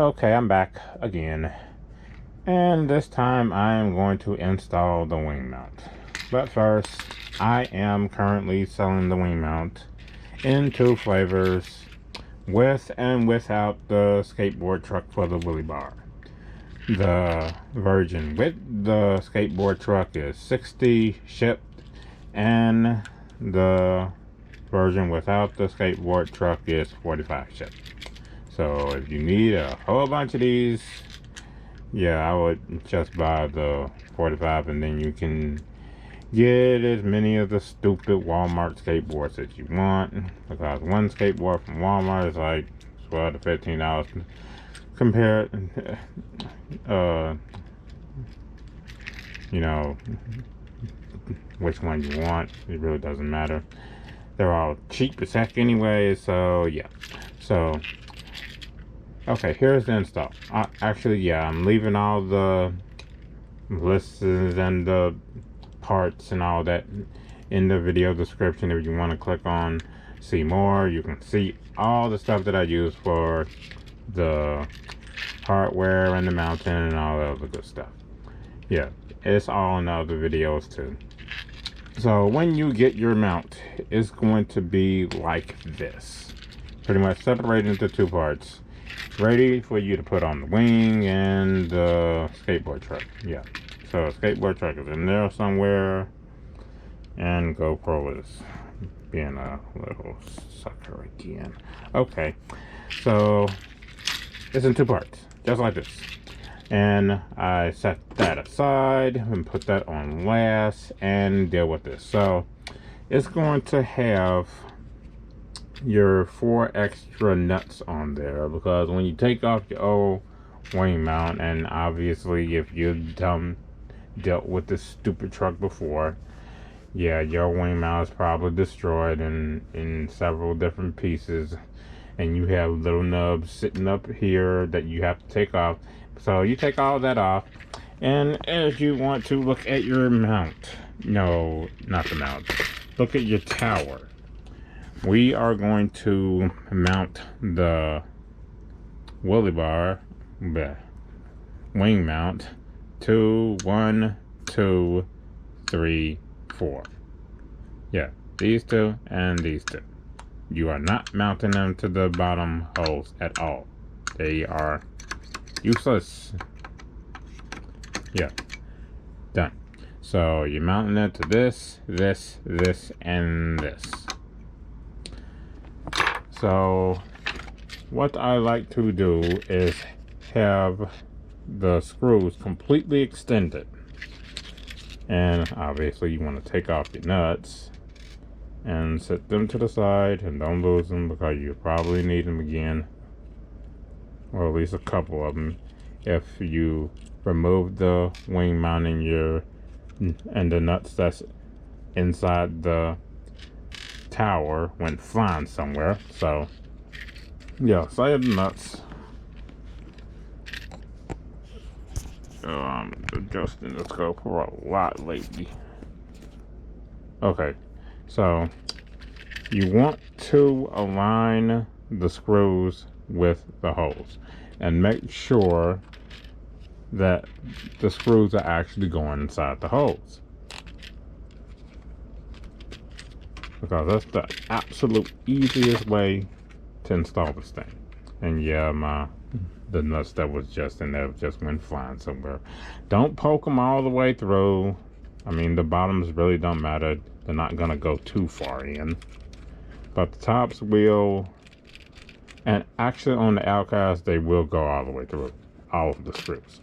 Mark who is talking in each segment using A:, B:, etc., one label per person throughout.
A: Okay, I'm back again, and this time I am going to install the wing mount. But first, I am currently selling the wing mount in two flavors, with and without the skateboard truck for the wheelie bar. The version with the skateboard truck is $60 shipped, and the version without the skateboard truck is $45 shipped. So if you need a whole bunch of these, yeah, I would just buy the 45, and then you can get as many of the stupid Walmart skateboards that you want, because one skateboard from Walmart is like $12 to $15 compared, you know, which one you want. It really doesn't matter. They're all cheap as heck anyway, so yeah. So okay, here's the install. Actually, yeah, I'm leaving all the lists and the parts and all that in the video description. If you want to click on see more, you can see all the stuff that I use for the hardware and the mounting and all the other good stuff. Yeah, it's all in the other videos too. So when you get your mount, it's going to be like this. Pretty much separated into two parts, ready for you to put on the wing and the skateboard truck. Yeah, so skateboard truck is in there somewhere, and GoPro is being a little sucker again. Okay, so it's in two parts, just like this, and I set that aside and put that on last and deal with this. So it's going to have your 4 extra nuts on there, because when you take off your old wing mount, and obviously if you've dealt with this stupid truck before, yeah, your wing mount is probably destroyed in several different pieces, and you have little nubs sitting up here that you have to take off. So you take all that off, and as you want to look at your mount, no, not the mount, look at your tower. We are going to mount the wheelie bar, wing mount, to 1, 2, 3, 4. Yeah, these two and these two. You are not mounting them to the bottom holes at all. They are useless. Yeah, done. So you're mounting it to this, this, this, and this. So what I like to do is have the screws completely extended, and obviously you want to take off your nuts and set them to the side, and don't lose them, because you probably need them again, or at least a couple of them, if you remove the wing mount and the nuts that's inside the tower went flying somewhere. So yeah, so I have the nuts. I'm adjusting the scope for a lot lately. Okay, so you want to align the screws with the holes and make sure that the screws are actually going inside the holes, because that's the absolute easiest way to install this thing. And yeah, the nuts that was just in there just went flying somewhere. Don't poke them all the way through. I mean, the bottoms really don't matter. They're not gonna go too far in, but the tops will. And actually on the Outcast, they will go all the way through, all of the screws.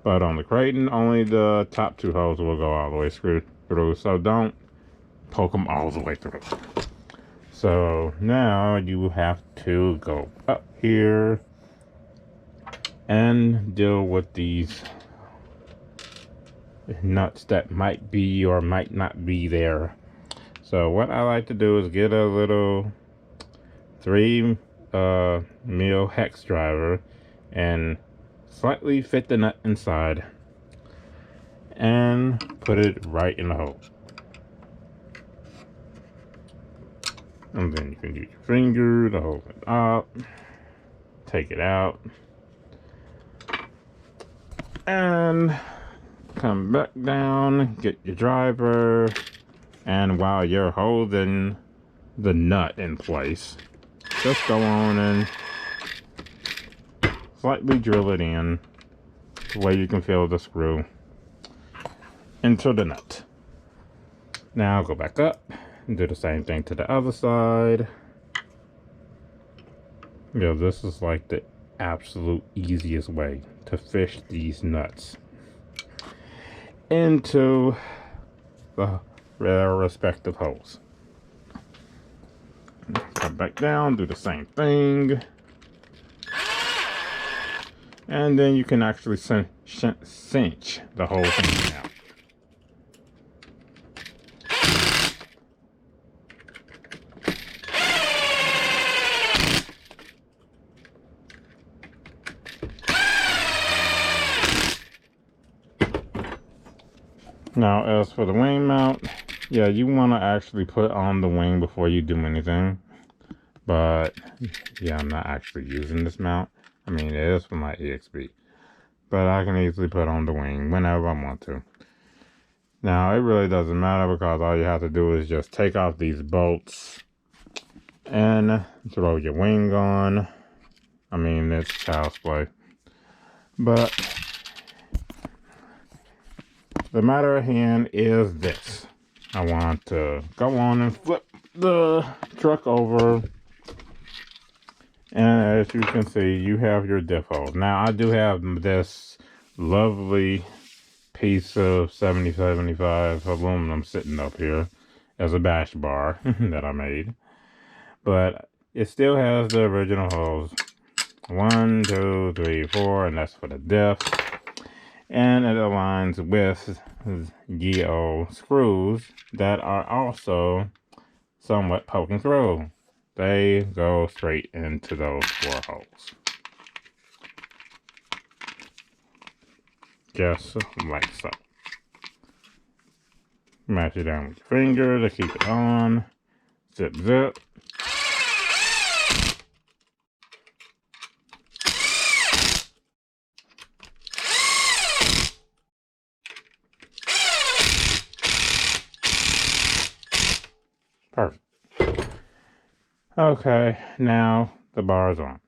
A: But on the Kraton, only the top two holes will go all the way through. So don't poke them all the way through. So now you have to go up here and deal with these nuts that might be or might not be there. So what I like to do is get a little 3 mil hex driver and slightly fit the nut inside and put it right in the hole. And then you can use your finger to hold it up, take it out, And come back down, get your driver, and while you're holding the nut in place, just go on and slightly drill it in the way you can feel the screw into the nut. Now go back up and do the same thing to the other side. This is like the absolute easiest way to fish these nuts into their respective holes. Come back down, do the same thing. And then you can actually cinch the whole thing out. Now, as for the wing mount, yeah, you want to actually put on the wing before you do anything. But, yeah, I'm not actually using this mount. I mean, it is for my EXP. But I can easily put on the wing whenever I want to. Now, it really doesn't matter because all you have to do is just take off these bolts and throw your wing on. I mean, it's child's play. But the matter at hand is this. I want to go on and flip the truck over. And as you can see, you have your diff hole. Now, I do have this lovely piece of 7075 aluminum sitting up here as a bash bar that I made. But it still has the original holes. 1, 2, 3, 4, and that's for the diff. And it aligns with the old screws that are also somewhat poking through. They go straight into those 4 holes. Just like so. Match it down with your finger to keep it on. Zip, zip. Perfect. Okay, now the bar is on.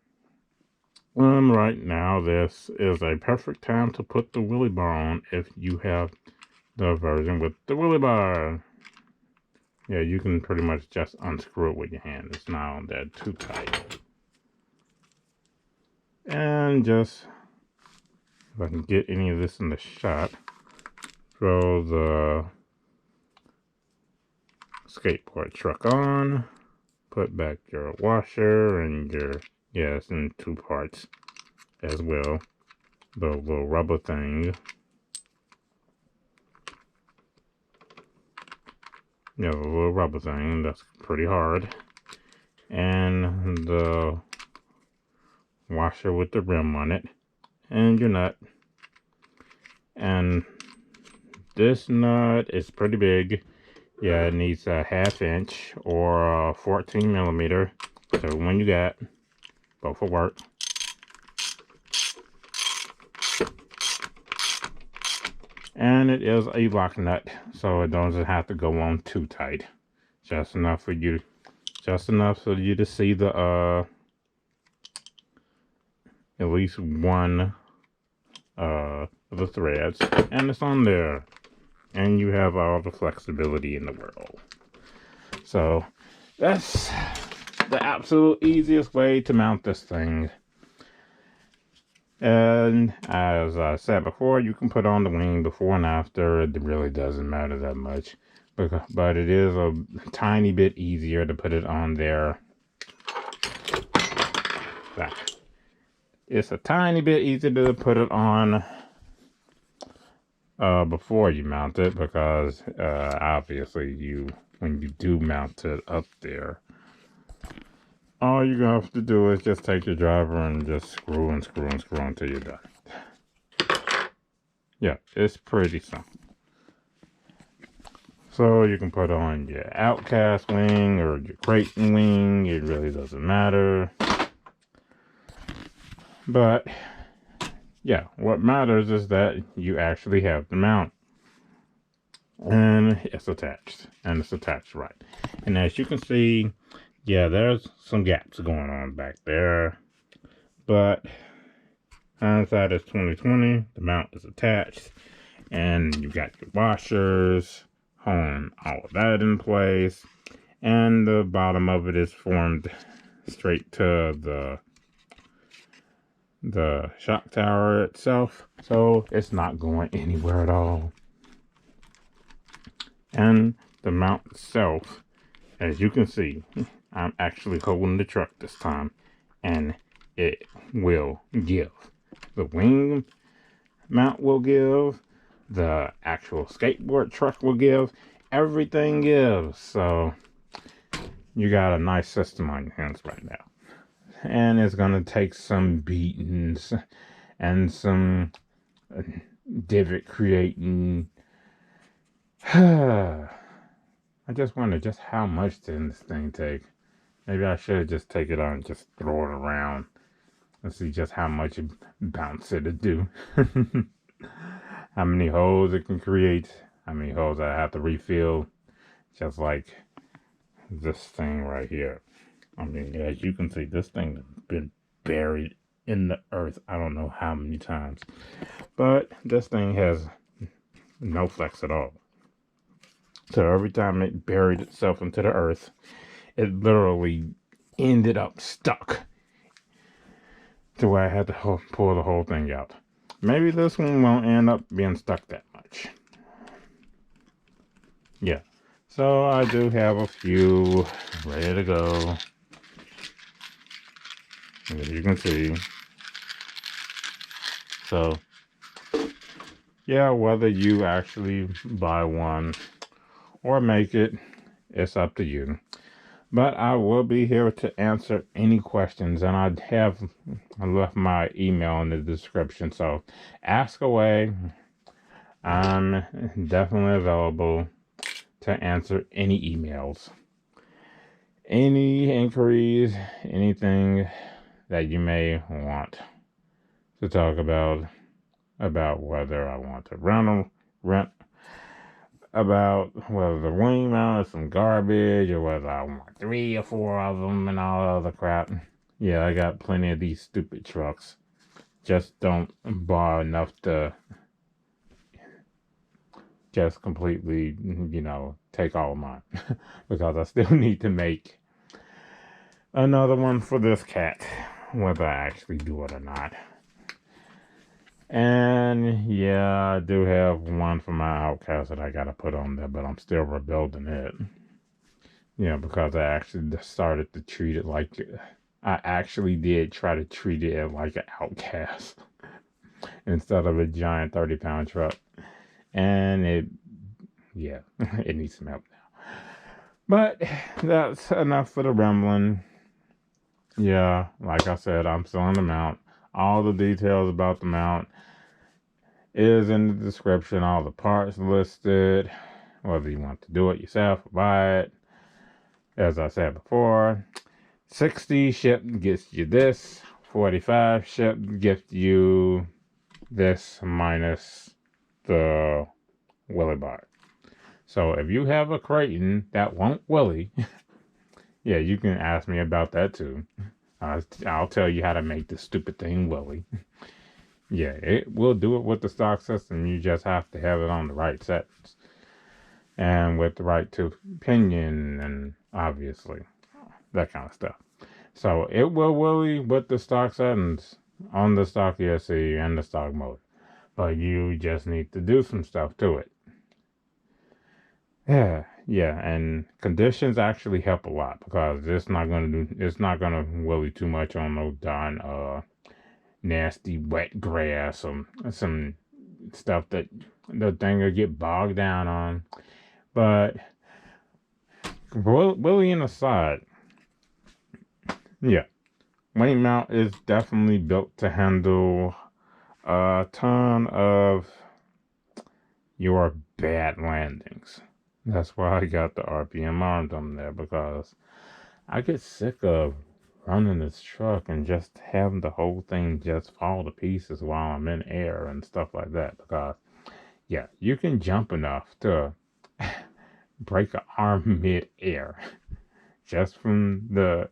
A: Right now, this is a perfect time to put the wheelie bar on if you have the version with the wheelie bar. Yeah, you can pretty much just unscrew it with your hand. It's not on there too tight. And just, if I can get any of this in the shot, throw the skateboard truck on, put back your washer and your, yeah, it's in 2 parts as well, the little rubber thing. Yeah, the little rubber thing, that's pretty hard. And the washer with the rim on it, and your nut. And this nut is pretty big. Yeah, it needs a 1/2 inch or a 14 millimeter. So when you got, both will work. And it is a lock nut, so it doesn't have to go on too tight. Just enough for you to see the at least one of the threads, and it's on there. And you have all the flexibility in the world. So that's the absolute easiest way to mount this thing. And as I said before, you can put on the wing before and after. It really doesn't matter that much. But it is a tiny bit easier to put it on there. It's a tiny bit easier to put it on before you mount it, because obviously when you do mount it up there, all you have to do is just take your driver and just screw and screw and screw until you're done. Yeah, it's pretty simple. So you can put on your Outcast wing or your Kraton wing, it really doesn't matter. But yeah, what matters is that you actually have the mount. And it's attached. And it's attached right. And as you can see, yeah, there's some gaps going on back there. But hindsight is 2020. The mount is attached. And you got your washers, holding all of that in place. And the bottom of it is formed straight to the shock tower itself. So it's not going anywhere at all. And the mount itself, as you can see, I'm actually holding the truck this time, and it will give. The wing mount will give, the actual skateboard truck will give, everything gives. So you got a nice system on your hands right now. And it's gonna take some beatings and some divot creating. I just wonder just how much did this thing take. Maybe I should just take it on and just throw it around and see just how much bounce it'll do. How many holes it can create, how many holes I have to refill, just like this thing right here. I mean, as you can see, this thing has been buried in the earth I don't know how many times. But this thing has no flex at all. So every time it buried itself into the earth, it literally ended up stuck to where I had to pull the whole thing out. Maybe this one won't end up being stuck that much. Yeah. So I do have a few ready to go. As you can see. So, yeah, whether you actually buy one or make it, it's up to you. But I will be here to answer any questions, and I left my email in the description, so ask away. I'm definitely available to answer any emails, any inquiries, anything that you may want to talk about whether I want to rent, about whether the wing mount is some garbage or whether I want 3 or 4 of them and all other crap. Yeah, I got plenty of these stupid trucks. Just don't borrow enough to just completely, take all of mine. Because I still need to make another one for this cat, whether I actually do it or not. And yeah, I do have one for my outcast that I gotta put on there, but I'm still rebuilding it. Yeah, because I actually started to treat it like, I actually did try to treat it like an outcast instead of a giant 30-pound truck. And it needs some help now. But that's enough for the rambling. Yeah, like I said, I'm still on the mount. All the details about the mount is in the description. All the parts listed, whether you want to do it yourself or buy it. As I said before, 60 shipped gets you this, 45 shipped gets you this minus the wheelie bar. So if you have a Kraton that won't wheelie, yeah, you can ask me about that too. I'll tell you how to make this stupid thing wheelie. Yeah, it will do it with the stock system. You just have to have it on the right settings. And with the right tooth pinion and obviously that kind of stuff. So it will wheelie with the stock settings on the stock ESC and the stock motor. But you just need to do some stuff to it. Yeah, and conditions actually help a lot because it's not gonna wheelie too much on no darn nasty wet grass or some stuff that the thing will get bogged down on. But wheeling aside, yeah, wing mount is definitely built to handle a ton of your bad landings. That's why I got the RPM arms on there, because I get sick of running this truck and just having the whole thing just fall to pieces while I'm in air and stuff like that. Because, yeah, you can jump enough to break an arm mid-air just from the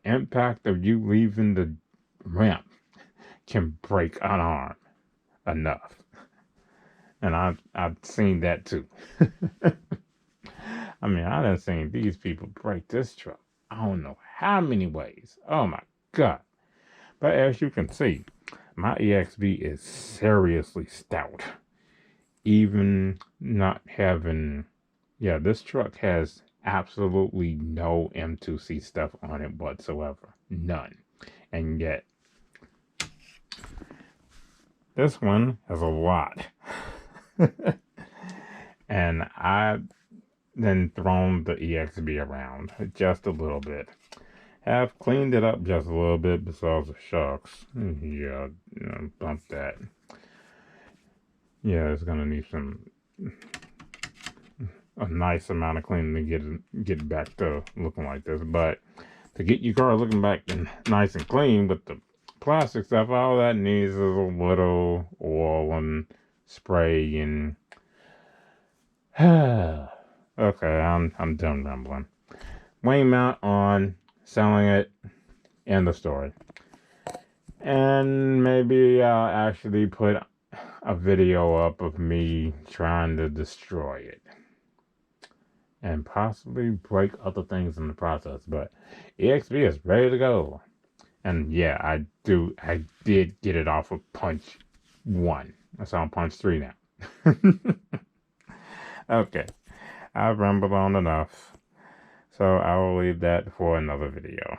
A: impact of you leaving the ramp can break an arm enough. And I've seen that too. I mean, I done seen these people break this truck. I don't know how many ways. Oh my God. But as you can see, my EXV is seriously stout. Even not having, yeah, this truck has absolutely no M2C stuff on it whatsoever. None. And yet, this one has a lot. And I then thrown the EXB around just a little bit. Have cleaned it up just a little bit besides the shocks. Yeah, bump that. Yeah, it's gonna need a nice amount of cleaning to get it back to looking like this. But to get your car looking back and nice and clean with the plastic stuff, all that needs is a little oil and spray and okay, I'm done rambling. Weighing mount on, selling it, end the story. And maybe I'll actually put a video up of me trying to destroy it. And possibly break other things in the process. But EXP is ready to go. And yeah, I did get it off of punch 1. So I'm punch 3 now. Okay. I've rambled on enough. So I will leave that for another video.